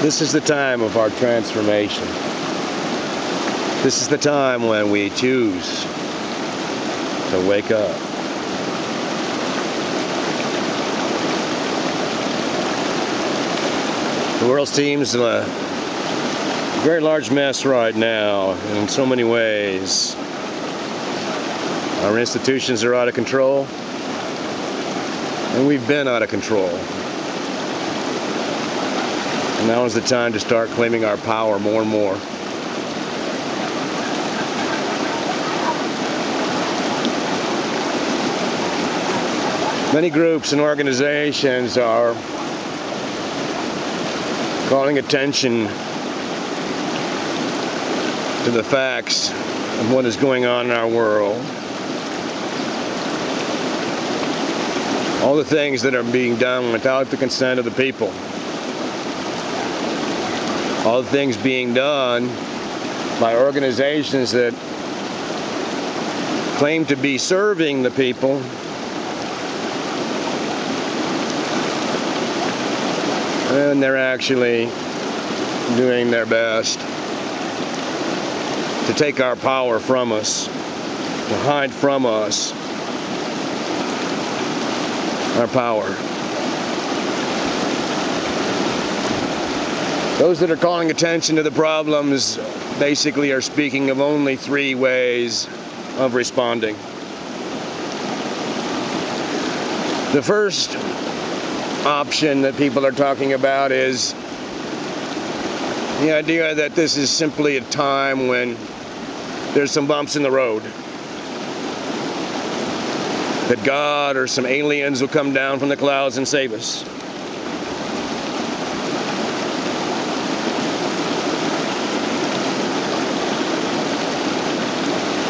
This is the time of our transformation. This is the time when we choose to wake up. The world seems a very large mess right now in so many ways. Our institutions are out of control, and we've been out of control. And now is the time to start claiming our power more and more. Many groups and organizations are calling attention to the facts of what is going on in our world. All the things that are being done without the consent of the people. All the things being done by organizations that claim to be serving the people, and they're actually doing their best to take our power from us, to hide from us our power. Those that are calling attention to the problems basically are speaking of only three ways of responding. The first option that people are talking about is the idea that this is simply a time when there's some bumps in the road. That God or some aliens will come down from the clouds and save us.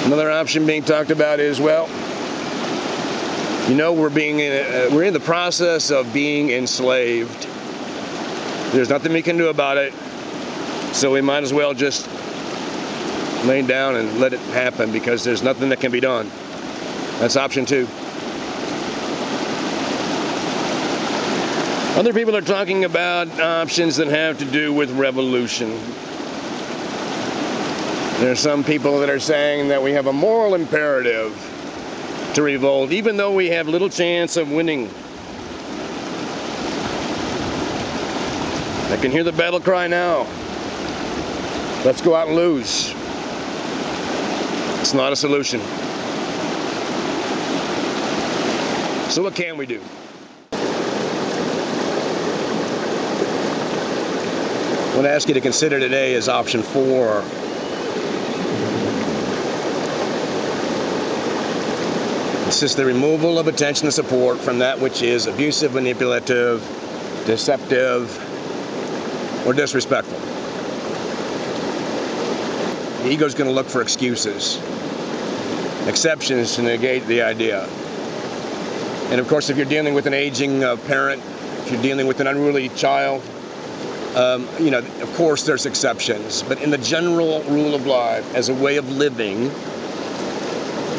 Another option being talked about is, well, you know, we're in the process of being enslaved. There's nothing we can do about it, so we might as well just lay down and let it happen because there's nothing that can be done. That's option two. Other people are talking about options that have to do with revolution. There are some people that are saying that we have a moral imperative to revolt, even though we have little chance of winning. I can hear the battle cry now. Let's go out and lose. It's not a solution. So what can we do? What I ask you to consider today is option 4. It's just the removal of attention and support from that which is abusive, manipulative, deceptive, or disrespectful. The ego's going to look for excuses, exceptions to negate the idea. And of course, if you're dealing with an aging parent, if you're dealing with an unruly child, of course there's exceptions. But in the general rule of life, as a way of living,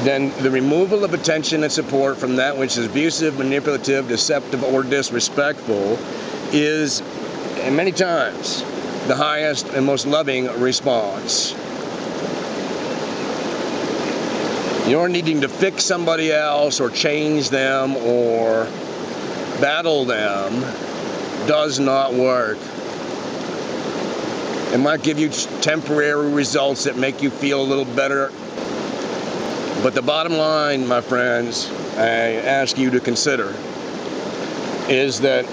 then the removal of attention and support from that which is abusive, manipulative, deceptive, or disrespectful is, and many times, the highest and most loving response. You're needing to fix somebody else or change them or battle them does not work. It might give you temporary results that make you feel a little better. But the bottom line, my friends, I ask you to consider is that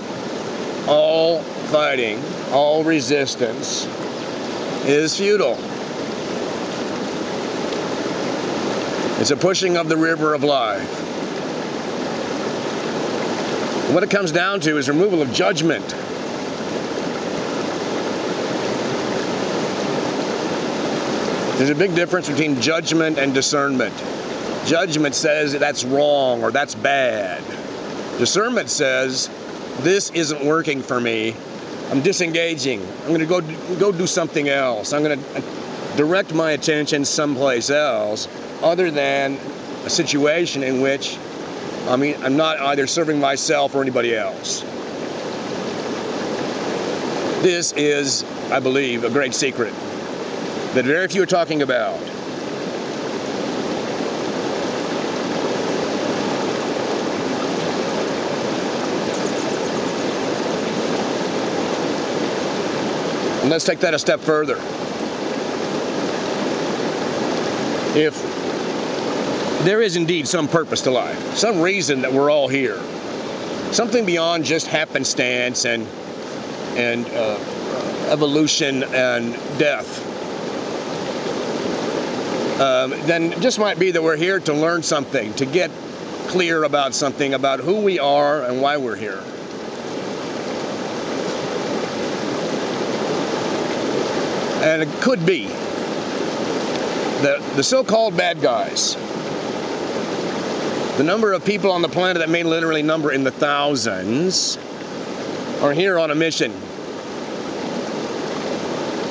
all fighting, all resistance is futile. It's a pushing of the river of life. What it comes down to is removal of judgment. There's a big difference between judgment and discernment. Judgment says that's wrong or that's bad. Discernment says this isn't working for me. I'm disengaging. I'm going to go do something else. I'm going to direct my attention someplace else other than a situation in which I'm not either serving myself or anybody else. This is, I believe, a great secret that very few are talking about. And let's take that a step further. If there is indeed some purpose to life, some reason that we're all here, something beyond just happenstance and evolution and death, then it just might be that we're here to learn something, to get clear about something, about who we are and why we're here. And it could be that the so-called bad guys, the number of people on the planet that may literally number in the thousands, are here on a mission.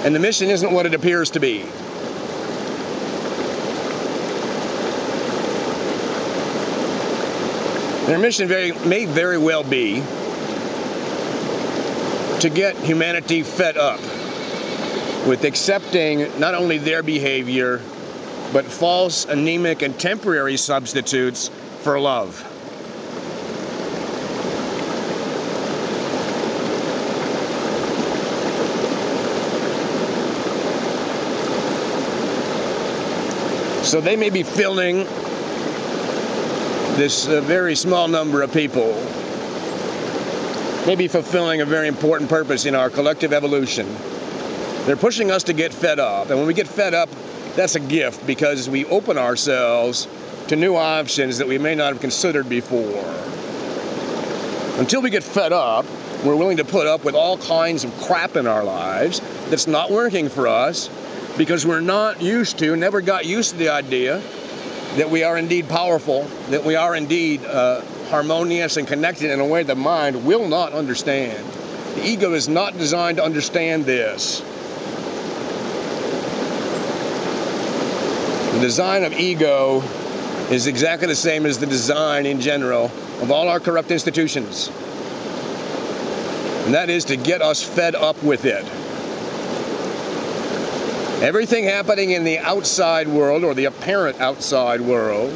And the mission isn't what it appears to be. Their mission may very well be to get humanity fed up with accepting not only their behavior, but false, anemic, and temporary substitutes for love. So they may be filling this very small number of people, maybe fulfilling a very important purpose in our collective evolution. They're pushing us to get fed up, and when we get fed up, that's a gift, because we open ourselves to new options that we may not have considered before. Until we get fed up, we're willing to put up with all kinds of crap in our lives that's not working for us, because we're not used to, never got used to the idea that we are indeed powerful, that we are indeed harmonious and connected in a way the mind will not understand. The ego is not designed to understand this. The design of ego is exactly the same as the design in general of all our corrupt institutions. And that is to get us fed up with it. Everything happening in the outside world, or the apparent outside world,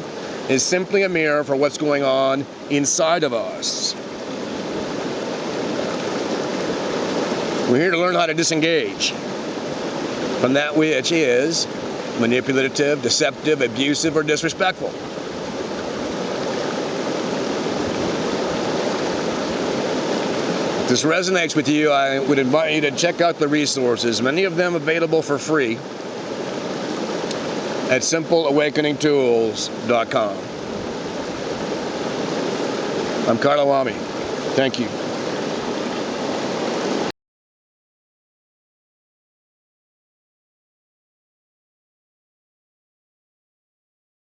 is simply a mirror for what's going on inside of us. We're here to learn how to disengage from that which is manipulative, deceptive, abusive, or disrespectful. If this resonates with you, I would invite you to check out the resources, many of them available for free at simpleawakeningtools.com. I'm Carl Awami. Thank you.